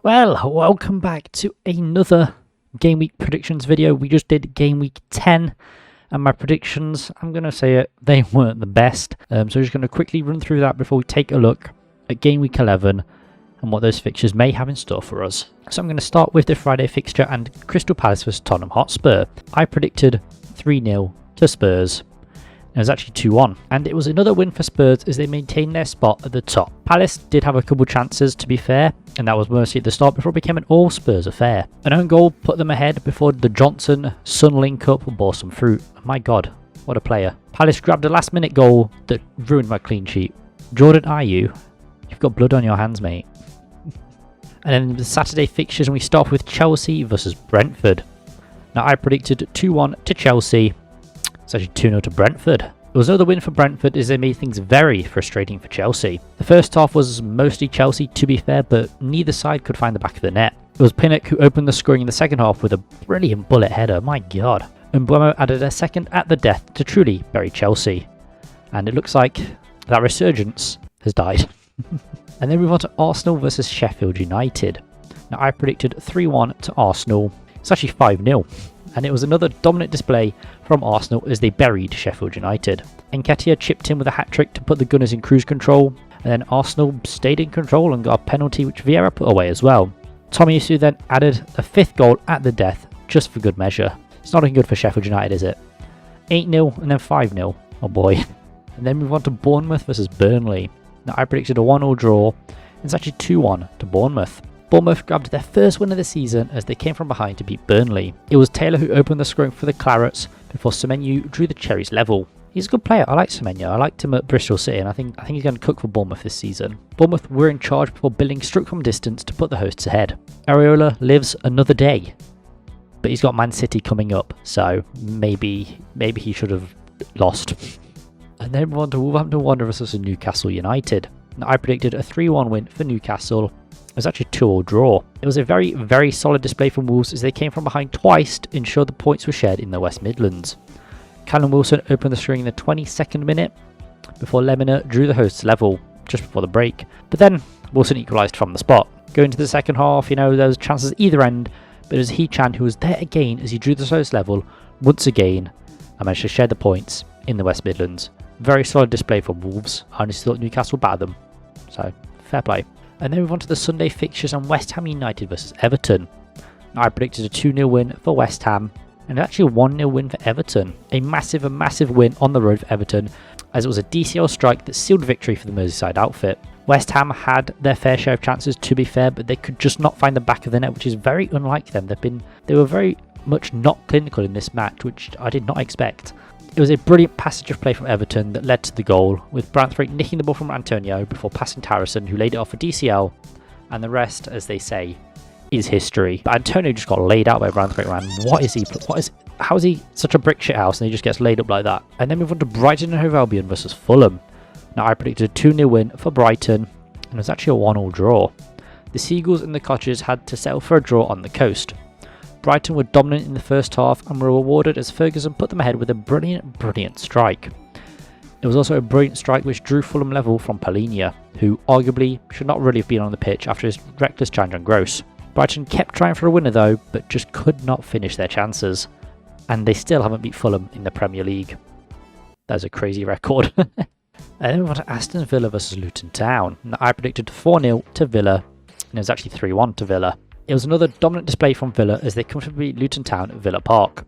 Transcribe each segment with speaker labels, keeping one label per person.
Speaker 1: Well, welcome back to another game week predictions video. We just did game week 10 and my predictions, I'm going to say it, they weren't the best. So I'm just going to quickly run through that before we take a look at game week 11 and what those fixtures may have in store for us. So I'm going to start with the Friday fixture and Crystal Palace vs Tottenham Hotspur. I predicted 3-0 to Spurs. It was actually 2-1, and it was another win for Spurs as they maintained their spot at the top. Palace did have a couple chances, to be fair, and that was mostly at the start before it became an all-Spurs affair. An own goal put them ahead before the Johnson-Son link-up bore some fruit. My God, what a player. Palace grabbed a last-minute goal that ruined my clean sheet. Jordan Ayew, you've got blood on your hands, mate. And then the Saturday fixtures, and we start with Chelsea versus Brentford. Now, I predicted 2-1 to Chelsea. It's actually 2-0 to Brentford. It was another win for Brentford as they made things very frustrating for Chelsea. The first half was mostly Chelsea, to be fair, but neither side could find the back of the net. It was Pinnock who opened the scoring in the second half with a brilliant bullet header, my God. And Bournemouth added a second at the death to truly bury Chelsea. And it looks like that resurgence has died. And then we move on to Arsenal versus Sheffield United. Now I predicted 3-1 to Arsenal. It's actually 5-0. And it was another dominant display from Arsenal as they buried Sheffield United. Nketiah chipped in with a hat-trick to put the Gunners in cruise control, and then Arsenal stayed in control and got a penalty which Vieira put away as well. Tomiyasu then added a fifth goal at the death, just for good measure. It's not looking good for Sheffield United, is it? 8-0 and then 5-0, oh boy. And then move on to Bournemouth versus Burnley. Now I predicted a 1-1 draw, and it's actually 2-1 to Bournemouth. Bournemouth grabbed their first win of the season as they came from behind to beat Burnley. It was Taylor who opened the scoring for the Clarets before Semenyo drew the Cherries level. He's a good player. I like Semenyo. I liked him at Bristol City, and I think he's going to cook for Bournemouth this season. Bournemouth were in charge before Billing struck from distance to put the hosts ahead. Areola lives another day, but he's got Man City coming up, so maybe he should have lost. And then we're on to Wolverhampton Wanderers versus Newcastle United. Now, I predicted a 3-1 win for Newcastle. It was actually a 2-2 draw. It was a very, very solid display from Wolves as they came from behind twice to ensure the points were shared in the West Midlands. Callum Wilson opened the scoring in the 22nd minute before Lemina drew the hosts level just before the break. But then Wilson equalised from the spot. Going to the second half, there was chances at either end, but it was Hee-Chan who was there again as he drew the hosts level once again and managed to share the points in the West Midlands. Very solid display from Wolves. I honestly thought Newcastle battered them, so fair play. And then we move on to the Sunday fixtures on West Ham United versus Everton. Now, I predicted a 2-0 win for West Ham and actually a 1-0 win for Everton. A massive win on the road for Everton as it was a DCL strike that sealed victory for the Merseyside outfit. West Ham had their fair share of chances, to be fair, but they could just not find the back of the net, which is very unlike them. They were very much not clinical in this match, which I did not expect. It was a brilliant passage of play from Everton that led to the goal, with Branthwaite nicking the ball from Antonio before passing Harrison, who laid it off for DCL, and the rest, as they say, is history. But Antonio just got laid out by Branthwaite, man. How is he such a brick shit house and he just gets laid up like that? And then move on to Brighton and Hove Albion versus Fulham. Now I predicted a 2-0 win for Brighton, and it was actually a 1-1 draw. The Seagulls and the Cottagers had to settle for a draw on the coast. Brighton were dominant in the first half and were rewarded as Ferguson put them ahead with a brilliant strike. It was also a brilliant strike which drew Fulham level from Palhinha, who arguably should not really have been on the pitch after his reckless challenge on Gross. Brighton kept trying for a winner though, but just could not finish their chances. And they still haven't beat Fulham in the Premier League. That's a crazy record. And then we went to Aston Villa versus Luton Town. Now, I predicted 4-0 to Villa, and it was actually 3-1 to Villa. It was another dominant display from Villa as they comfortably beat Luton Town at Villa Park.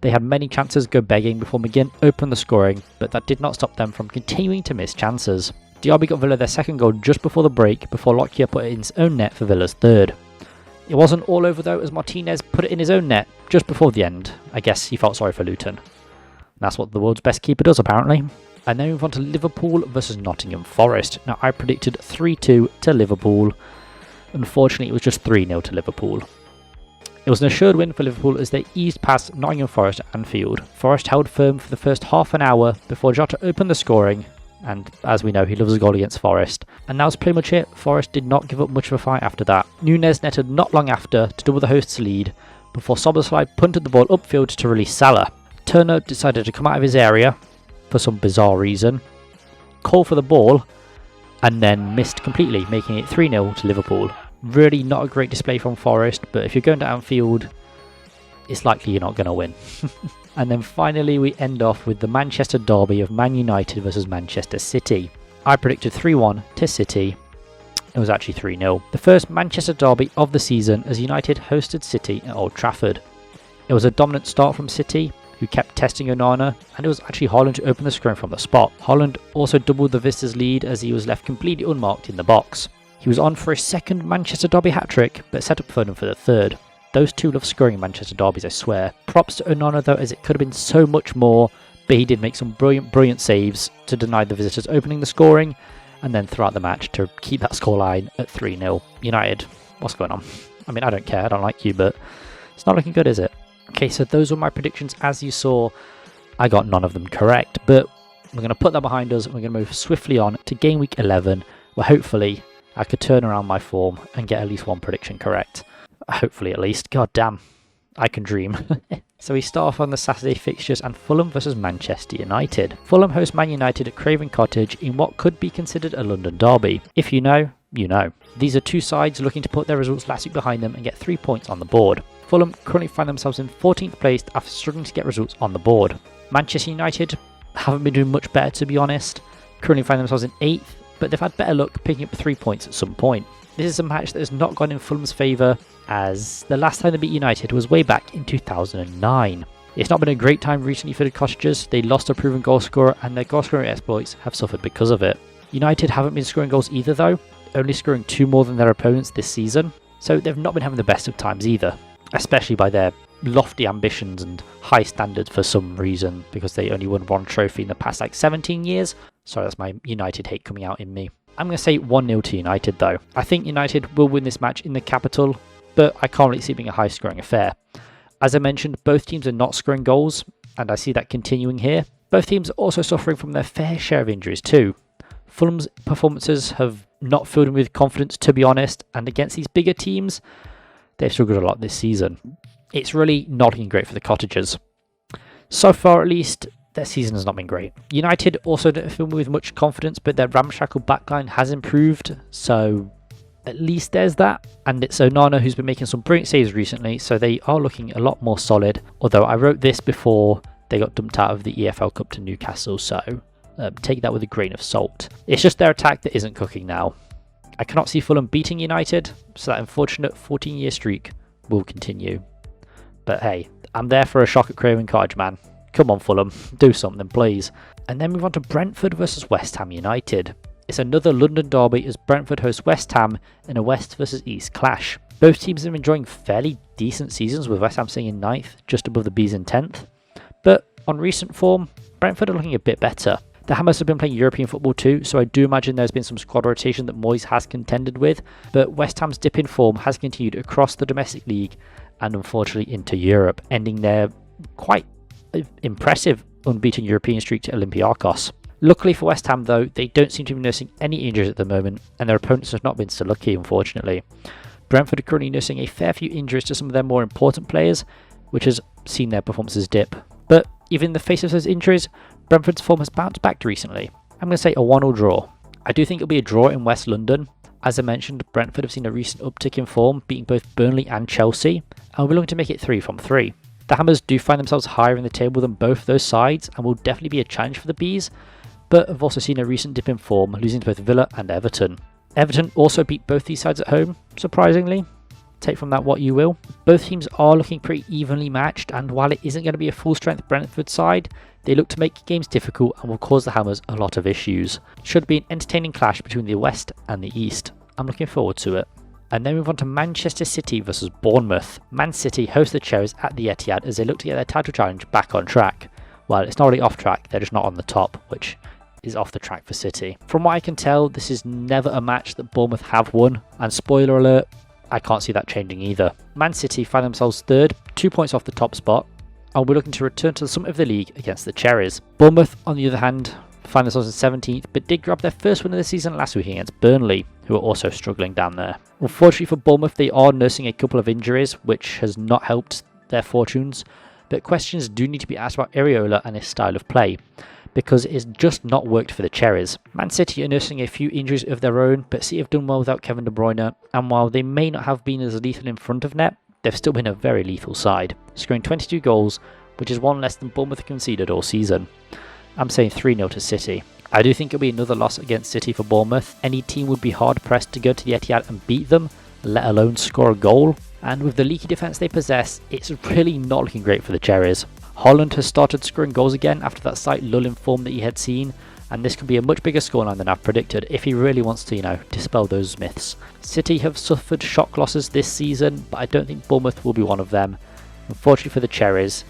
Speaker 1: They had many chances go begging before McGinn opened the scoring, but that did not stop them from continuing to miss chances. Diaby got Villa their second goal just before the break before Lockyer put it in his own net for Villa's third. It wasn't all over though as Martinez put it in his own net just before the end. I guess he felt sorry for Luton. That's what the world's best keeper does apparently. And then we move on to Liverpool versus Nottingham Forest. Now I predicted 3-2 to Liverpool. Unfortunately, it was just 3-0 to Liverpool. It was an assured win for Liverpool as they eased past Nottingham Forest at Anfield. Forest held firm for the first half an hour before Jota opened the scoring, and as we know, he loves a goal against Forest. And that was pretty much it. Forest did not give up much of a fight after that. Núñez netted not long after to double the hosts' lead before Szoboszlai punted the ball upfield to release Salah. Turner decided to come out of his area for some bizarre reason, call for the ball, and then missed completely, making it 3-0 to Liverpool. Really not a great display from Forest, but if you're going to Anfield, it's likely you're not going to win. And then finally we end off with the Manchester derby of Man United versus Manchester City. I predicted 3-1 to City. It was actually 3-0. The first Manchester derby of the season as United hosted City at Old Trafford. It was a dominant start from City, who kept testing Onana, and it was actually Haaland to open the scrum from the spot. Haaland also doubled the visitors' lead as he was left completely unmarked in the box. He was on for his second Manchester derby hat-trick, but set up Fulham for the third. Those two love scoring in Manchester derbies, I swear. Props to Onana though, as it could have been so much more, but he did make some brilliant saves to deny the visitors opening the scoring, and then throughout the match to keep that scoreline at 3-0. United, what's going on? I mean, I don't care, I don't like you, but it's not looking good, is it? Okay, so those were my predictions. As you saw, I got none of them correct, but we're going to put that behind us and we're going to move swiftly on to game week 11, where hopefully I could turn around my form and get at least one prediction correct. Hopefully at least. God damn, I can dream. So we start off on the Saturday fixtures and Fulham versus Manchester United. Fulham host Man United at Craven Cottage in what could be considered a London derby. If you know, you know. These are two sides looking to put their results last week behind them and get 3 points on the board. Fulham currently find themselves in 14th place after struggling to get results on the board. Manchester United haven't been doing much better, to be honest. Currently find themselves in 8th, but they've had better luck picking up 3 points at some point. This is a match that has not gone in Fulham's favour, as the last time they beat United was way back in 2009. It's not been a great time recently for the Cottagers. They lost a proven goal scorer and their goal scoring exploits have suffered because of it. United haven't been scoring goals either though, only scoring 2 more than their opponents this season, so they've not been having the best of times either, especially by their lofty ambitions and high standards for some reason, because they only won 1 trophy in the past 17 years. Sorry, that's my United hate coming out in me. I'm going to say 1-0 to United though. I think United will win this match in the capital, but I can't really see it being a high scoring affair. As I mentioned, both teams are not scoring goals, and I see that continuing here. Both teams are also suffering from their fair share of injuries too. Fulham's performances have not filled them with confidence, to be honest, and against these bigger teams, they've struggled a lot this season. It's really not looking great for the Cottagers. So far at least, their season has not been great. United also don't fill me with much confidence, but their ramshackle backline has improved, so at least there's that. And it's Onana who's been making some brilliant saves recently, so they are looking a lot more solid. Although I wrote this before they got dumped out of the EFL Cup to Newcastle, so take that with a grain of salt. It's just their attack that isn't cooking now. I cannot see Fulham beating United, so that unfortunate 14-year streak will continue. But hey, I'm there for a shock at Craven Cottage, man. Come on Fulham, do something please. And then move on to Brentford versus West Ham United. It's another London derby as Brentford hosts West Ham in a West versus East clash. Both teams have been enjoying fairly decent seasons, with West Ham sitting in 9th, just above the Bees in 10th. But on recent form, Brentford are looking a bit better. The Hammers have been playing European football too, so I do imagine there's been some squad rotation that Moyes has contended with, but West Ham's dip in form has continued across the domestic league and unfortunately into Europe, ending their quite impressive unbeaten European streak to Olympiacos. Luckily for West Ham though, they don't seem to be nursing any injuries at the moment, and their opponents have not been so lucky unfortunately. Brentford are currently nursing a fair few injuries to some of their more important players, which has seen their performances dip. But even in the face of those injuries, Brentford's form has bounced back recently. I'm going to say a 1-1 draw. I do think it'll be a draw in West London. As I mentioned, Brentford have seen a recent uptick in form, beating both Burnley and Chelsea, and we're looking to make it 3 from 3. The Hammers do find themselves higher in the table than both those sides and will definitely be a challenge for the Bees, but have also seen a recent dip in form, losing to both Villa and Everton. Everton also beat both these sides at home, surprisingly. Take from that what you will. Both teams are looking pretty evenly matched, and while it isn't going to be a full-strength Brentford side, they look to make games difficult and will cause the Hammers a lot of issues. Should be an entertaining clash between the West and the East. I'm looking forward to it. And then move on to Manchester City versus Bournemouth. Man City host the Cherries at the Etihad as they look to get their title challenge back on track. Well, it's not really off track, they're just not on the top, which is off the track for City. From what I can tell, this is never a match that Bournemouth have won, and spoiler alert, I can't see that changing either. Man City find themselves third, 2 points off the top spot, and we're looking to return to the summit of the league against the Cherries. Bournemouth, on the other hand, find themselves in 17th, but did grab their first win of the season last week against Burnley, who are also struggling down there. Unfortunately for Bournemouth, they are nursing a couple of injuries, which has not helped their fortunes, but questions do need to be asked about Areola and his style of play. because it's just not worked for the Cherries. Man City are nursing a few injuries of their own, but City have done well without Kevin De Bruyne, and while they may not have been as lethal in front of net, they've still been a very lethal side, scoring 22 goals, which is one less than Bournemouth conceded all season. I'm saying 3-0 to City. I do think it'll be another loss against City for Bournemouth. Any team would be hard pressed to go to the Etihad and beat them, let alone score a goal. And with the leaky defence they possess, it's really not looking great for the Cherries. Holland has started scoring goals again after that slight lull in form that he had seen, and this could be a much bigger scoreline than I've predicted if he really wants to, dispel those myths. City have suffered shock losses this season, but I don't think Bournemouth will be one of them. Unfortunately for the Cherries,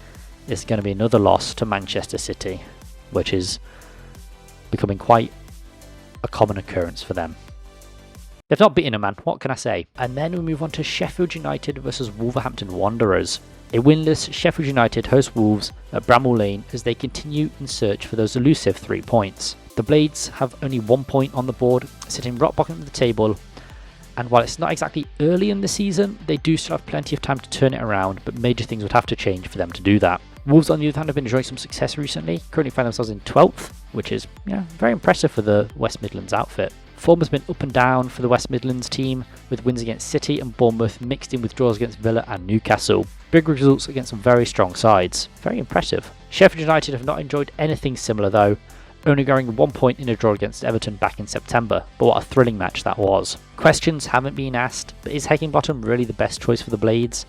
Speaker 1: it's going to be another loss to Manchester City, which is becoming quite a common occurrence for them. They've not beaten a man, what can I say? And then we move on to Sheffield United versus Wolverhampton Wanderers. A winless Sheffield United host Wolves at Bramall Lane as they continue in search for those elusive 3 points. The Blades have only 1 point on the board, sitting rock bottom of the table, and while it's not exactly early in the season, they do still have plenty of time to turn it around, but major things would have to change for them to do that. Wolves, on the other hand, have been enjoying some success recently, currently find themselves in 12th, which is very impressive for the West Midlands outfit. Form has been up and down for the West Midlands team, with wins against City and Bournemouth mixed in with draws against Villa and Newcastle. Big results against some very strong sides. Very impressive. Sheffield United have not enjoyed anything similar though, only going 1 point in a draw against Everton back in September, but what a thrilling match that was. Questions haven't been asked, but is Heckingbottom really the best choice for the Blades?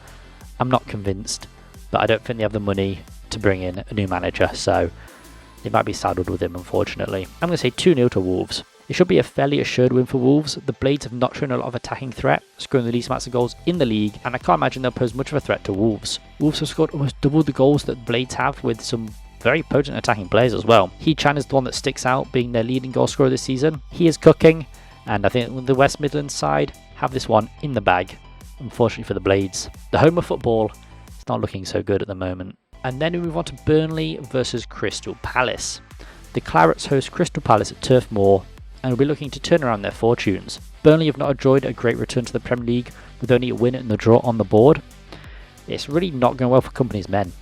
Speaker 1: I'm not convinced, but I don't think they have the money to bring in a new manager, so they might be saddled with him unfortunately. I'm going to say 2-0 to Wolves. It should be a fairly assured win for Wolves. The Blades have not shown a lot of attacking threat, scoring the least amounts of goals in the league, and I can't imagine they'll pose much of a threat to Wolves. Wolves have scored almost double the goals that Blades have, with some very potent attacking players as well. Hee-Chan is the one that sticks out, being their leading goal scorer this season. He is cooking, and I think the West Midlands side have this one in the bag, unfortunately for the Blades. The home of football is not looking so good at the moment. And then we move on to Burnley versus Crystal Palace. The Clarets host Crystal Palace at Turf Moor, and will be looking to turn around their fortunes. Burnley have not enjoyed a great return to the Premier League, with only a win and a draw on the board. It's really not going well for Company's men.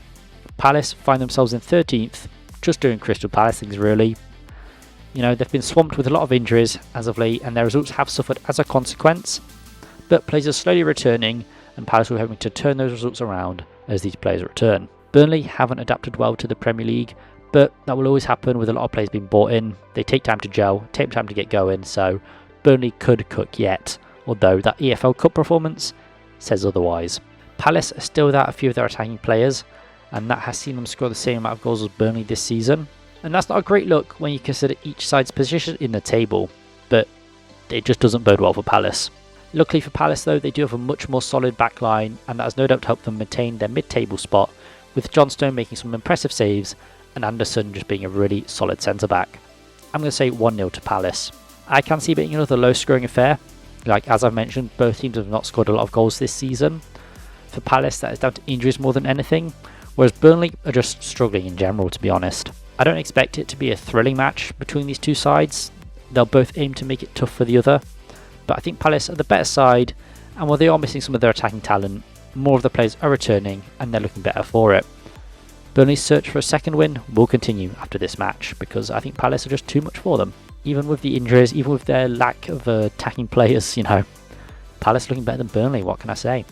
Speaker 1: Palace find themselves in 13th, just doing Crystal Palace things really. They've been swamped with a lot of injuries as of late, and their results have suffered as a consequence, but players are slowly returning, and Palace will be hoping to turn those results around as these players return. Burnley haven't adapted well to the Premier League, but that will always happen with a lot of players being bought in. They take time to gel, take time to get going, so Burnley could cook yet, although that EFL Cup performance says otherwise. Palace are still without a few of their attacking players, and that has seen them score the same amount of goals as Burnley this season. And that's not a great look when you consider each side's position in the table, but it just doesn't bode well for Palace. Luckily for Palace though, they do have a much more solid backline, and that has no doubt helped them maintain their mid-table spot, with Johnstone making some impressive saves and Anderson just being a really solid centre-back. I'm going to say 1-0 to Palace. I can see it being another low-scoring affair. As I've mentioned, both teams have not scored a lot of goals this season. For Palace, that is down to injuries more than anything, whereas Burnley are just struggling in general, to be honest. I don't expect it to be a thrilling match between these two sides. They'll both aim to make it tough for the other, but I think Palace are the better side, and while they are missing some of their attacking talent, more of the players are returning and they're looking better for it. Burnley's search for a second win will continue after this match, because I think Palace are just too much for them. Even with the injuries, even with their lack of attacking players, Palace looking better than Burnley, what can I say?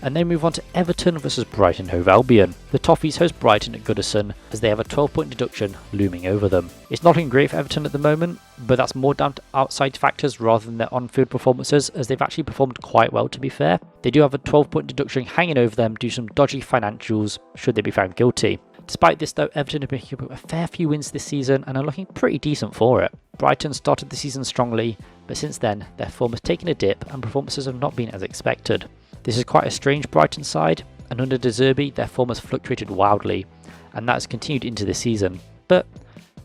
Speaker 1: And then move on to Everton versus Brighton Hove Albion. The Toffees host Brighton at Goodison as they have a 12-point deduction looming over them. It's not looking great for Everton at the moment, but that's more down to outside factors rather than their on-field performances, as they've actually performed quite well, to be fair. They do have a 12-point deduction hanging over them due to some dodgy financials should they be found guilty. Despite this though, Everton have been picking up a fair few wins this season and are looking pretty decent for it. Brighton started the season strongly, but since then their form has taken a dip and performances have not been as expected. This is quite a strange Brighton side, and under De Zerbi their form has fluctuated wildly, and that has continued into this season. But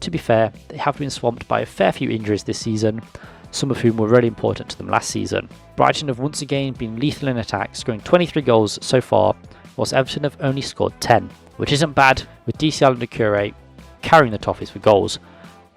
Speaker 1: to be fair, they have been swamped by a fair few injuries this season, some of whom were really important to them last season. Brighton have once again been lethal in attack, scoring 23 goals so far, whilst Everton have only scored 10, which isn't bad, with DCL and Doucouré carrying the Toffees for goals.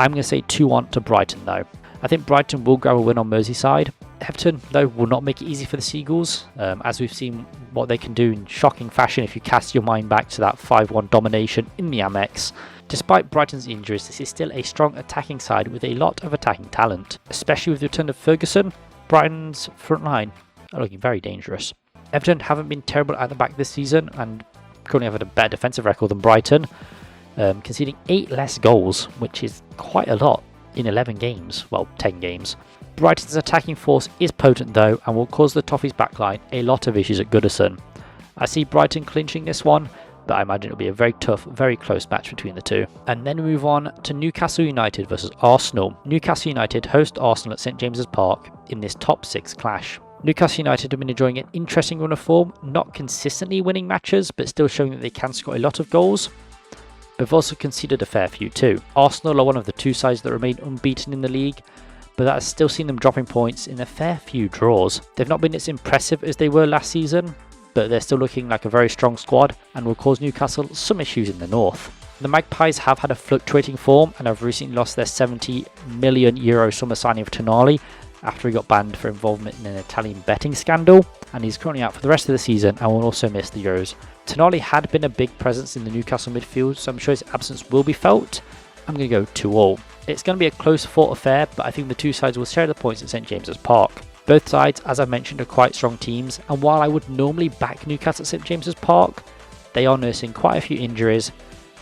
Speaker 1: I'm going to say 2-1 to Brighton though. I think Brighton will grab a win on Merseyside, Everton, though, will not make it easy for the Seagulls, as we've seen what they can do in shocking fashion if you cast your mind back to that 5-1 domination in the Amex. Despite Brighton's injuries, this is still a strong attacking side with a lot of attacking talent. Especially with the return of Ferguson, Brighton's front line are looking very dangerous. Everton haven't been terrible at the back this season and currently have a better defensive record than Brighton, conceding 8 less goals, which is quite a lot in 11 games, well, 10 games. Brighton's attacking force is potent though and will cause the Toffees backline a lot of issues at Goodison. I see Brighton clinching this one, but I imagine it'll be a very tough, very close match between the two. And then we move on to Newcastle United versus Arsenal. Newcastle United host Arsenal at St James's Park in this top 6 clash. Newcastle United have been enjoying an interesting run of form, not consistently winning matches, but still showing that they can score a lot of goals. They've also conceded a fair few too. Arsenal are one of the 2 sides that remain unbeaten in the league, but that has still seen them dropping points in a fair few draws. They've not been as impressive as they were last season, but they're still looking like a very strong squad and will cause Newcastle some issues in the north. The Magpies have had a fluctuating form and have recently lost their €70 million summer signing of Tonali after he got banned for involvement in an Italian betting scandal, and he's currently out for the rest of the season and will also miss the Euros. Tonali had been a big presence in the Newcastle midfield, so I'm sure his absence will be felt. I'm going to go 2-2. It's going to be a close fought affair, but I think the 2 sides will share the points at St James's Park. Both sides, as I've mentioned, are quite strong teams, and while I would normally back Newcastle at St James's Park, they are nursing quite a few injuries,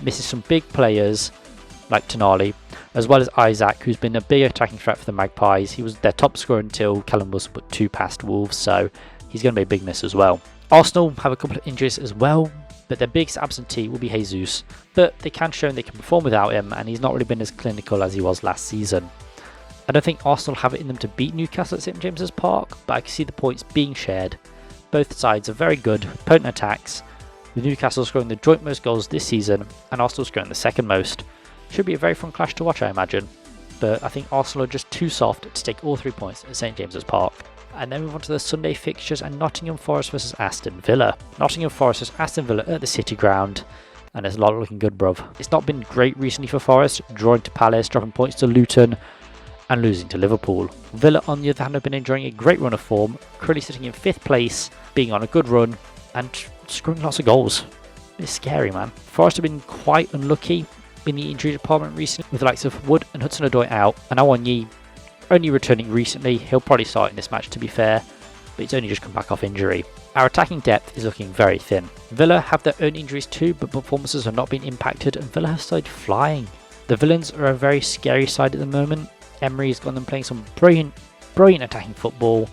Speaker 1: missing some big players like Tonali, as well as Isaac, who's been a big attacking threat for the Magpies. He was their top scorer until Callum Wilson put 2 past Wolves, so he's going to be a big miss as well. Arsenal have a couple of injuries as well, but their biggest absentee will be Jesus, but they can show they can perform without him, and he's not really been as clinical as he was last season. I don't think Arsenal have it in them to beat Newcastle at St James's Park, but I can see the points being shared. Both sides are very good, potent attacks, with Newcastle scoring the joint most goals this season and Arsenal scoring the second most. Should be a very fun clash to watch, I imagine, but I think Arsenal are just too soft to take all 3 points at St James's Park. And then move on to the Sunday fixtures and Nottingham Forest versus Aston Villa. Nottingham Forest versus Aston Villa at the City Ground, and there's a lot looking good, bruv. It's not been great recently for Forest, drawing to Palace, dropping points to Luton, and losing to Liverpool. Villa, on the other hand, have been enjoying a great run of form, currently sitting in 5th place, being on a good run, and scoring lots of goals. It's scary, man. Forest have been quite unlucky in the injury department recently, with the likes of Wood and Hudson-Odoi out, and Awoniyi only returning recently. He'll probably start in this match, to be fair, but he's only just come back off injury. Our attacking depth is looking very thin. Villa have their own injuries too, but performances have not been impacted, and Villa have started flying. The Villains are a very scary side at the moment. Emery's got them playing some brilliant attacking football,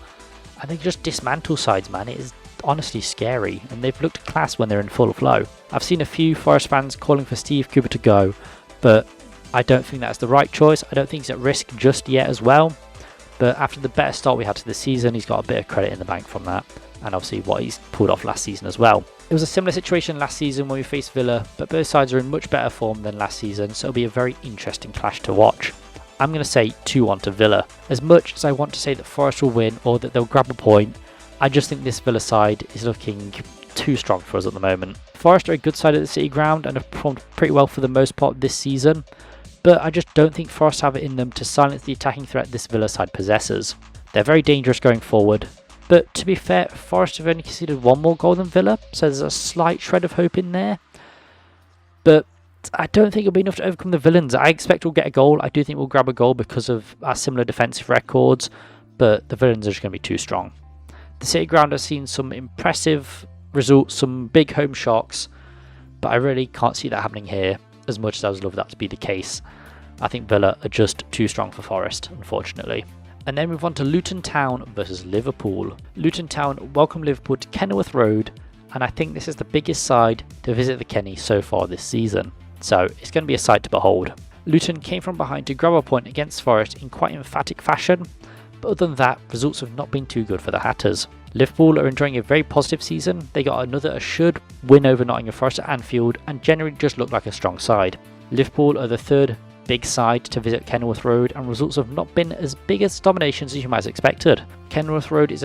Speaker 1: and they just dismantle sides, man. It is honestly scary, and they've looked class when they're in full flow. I've seen a few Forest fans calling for Steve Cooper to go, but I don't think that's the right choice. I don't think he's at risk just yet as well, but after the better start we had to the season, he's got a bit of credit in the bank from that, and obviously what he's pulled off last season as well. It was a similar situation last season when we faced Villa, but both sides are in much better form than last season, so it'll be a very interesting clash to watch. I'm going to say 2-1 to Villa. As much as I want to say that Forest will win or that they'll grab a point, I just think this Villa side is looking too strong for us at the moment. Forest are a good side at the City Ground and have performed pretty well for the most part this season, but I just don't think Forest have it in them to silence the attacking threat this Villa side possesses. They're very dangerous going forward, but to be fair, Forest have only conceded 1 more goal than Villa, so there's a slight shred of hope in there, but I don't think it'll be enough to overcome the Villains. I expect we'll get a goal. I do think we'll grab a goal because of our similar defensive records, but the Villains are just going to be too strong. The City Ground has seen some impressive results, some big home shocks, but I really can't see that happening here as much as I would love that to be the case. I think Villa are just too strong for Forest, unfortunately. And then move on to Luton Town versus Liverpool. Luton Town welcome Liverpool to Kenilworth Road, and I think this is the biggest side to visit the Kenny so far this season. So it's going to be a sight to behold. Luton came from behind to grab a point against Forest in quite emphatic fashion, but other than that, results have not been too good for the Hatters. Liverpool are enjoying a very positive season. They got another assured win over Nottingham Forest at Anfield and generally just look like a strong side. Liverpool are the 3rd big side to visit Kenilworth Road, and results have not been as big as dominations as you might have expected. Kenilworth Road is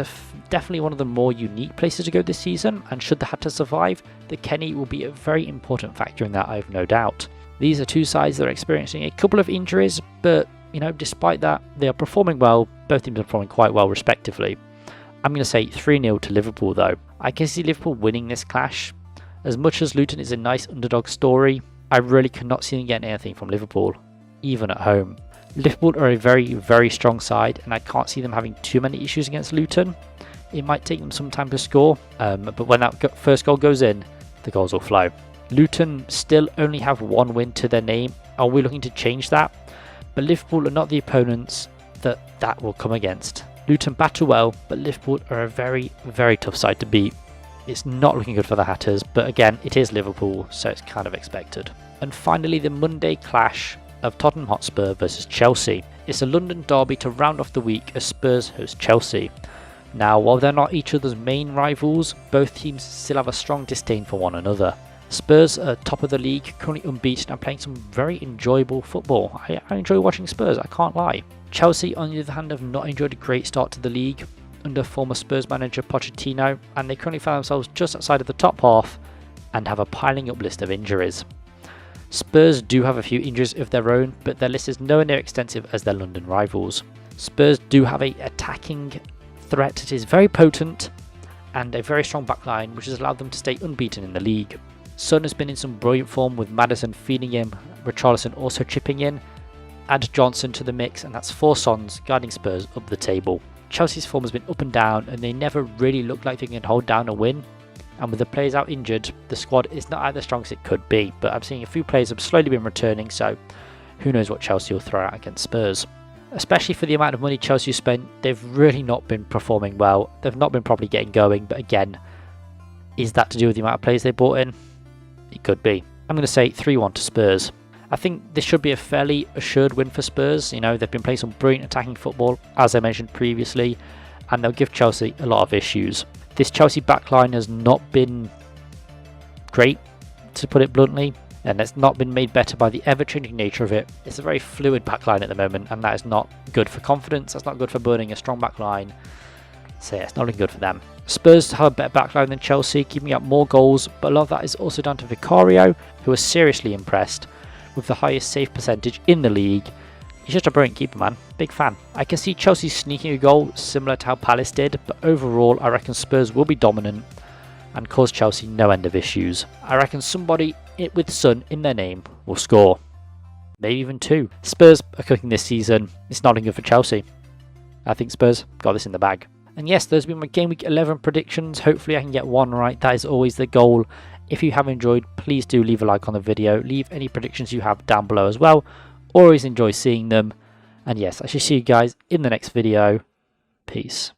Speaker 1: definitely one of the more unique places to go this season, and should the Hatters survive, the Kenny will be a very important factor in that, I have no doubt. These are 2 sides that are experiencing a couple of injuries, but you know, despite that, they are performing well. Both teams are performing quite well respectively. I'm going to say 3-0 to Liverpool though. I can see Liverpool winning this clash. As much as Luton is a nice underdog story, I really cannot see them getting anything from Liverpool, even at home. Liverpool are a very, very strong side, and I can't see them having too many issues against Luton. It might take them some time to score, but when that first goal goes in, the goals will flow. Luton still only have one win to their name. Are we looking to change that? But Liverpool are not the opponents that will come against. Luton batter well, but Liverpool are a very, very tough side to beat. It's not looking good for the Hatters, but again, it is Liverpool, so it's kind of expected. And finally, the Monday clash of Tottenham Hotspur versus Chelsea. It's a London derby to round off the week as Spurs host Chelsea. Now, while they're not each other's main rivals, both teams still have a strong disdain for one another. Spurs are top of the league, currently unbeaten and playing some very enjoyable football. I enjoy watching Spurs, I can't lie. Chelsea, on the other hand, have not enjoyed a great start to the league under former Spurs manager Pochettino, and they currently find themselves just outside of the top half and have a piling up list of injuries. Spurs do have a few injuries of their own, but their list is nowhere near extensive as their London rivals. Spurs do have an attacking threat that is very potent and a very strong backline, which has allowed them to stay unbeaten in the league. Son has been in some brilliant form with Maddison feeding him, Richarlison also chipping in, add Johnson to the mix, and that's 4 Sons guiding Spurs up the table. Chelsea's form has been up and down, and they never really look like they can hold down a win. And with the players out injured, the squad is not as strong as it could be. But I'm seeing a few players have slowly been returning, so who knows what Chelsea will throw out against Spurs. Especially for the amount of money Chelsea spent, they've really not been performing well. They've not been properly getting going, but again, is that to do with the amount of players they bought in? It could be. I'm going to say 3-1 to Spurs. I think this should be a fairly assured win for Spurs. You know, they've been playing some brilliant attacking football, as I mentioned previously, and they'll give Chelsea a lot of issues. This Chelsea backline has not been great, to put it bluntly, and it's not been made better by the ever-changing nature of it. It's a very fluid backline at the moment, and that is not good for confidence. That's not good for building a strong backline. So yeah, it's not looking good for them. Spurs have a better backline than Chelsea, keeping up more goals, but a lot of that is also down to Vicario, who has seriously impressed with the highest save percentage in the league. He's just a brilliant keeper, man. Big fan. I can see Chelsea sneaking a goal similar to how Palace did, but overall I reckon Spurs will be dominant and cause Chelsea no end of issues. I reckon somebody with Son in their name will score. Maybe even 2. Spurs are cooking this season. It's not good for Chelsea. I think Spurs got this in the bag. And yes, those have been my Game Week 11 predictions. Hopefully I can get one right. That is always the goal. If you have enjoyed, please do leave a like on the video. Leave any predictions you have down below as well. Always enjoy seeing them. And yes, I shall see you guys in the next video. Peace.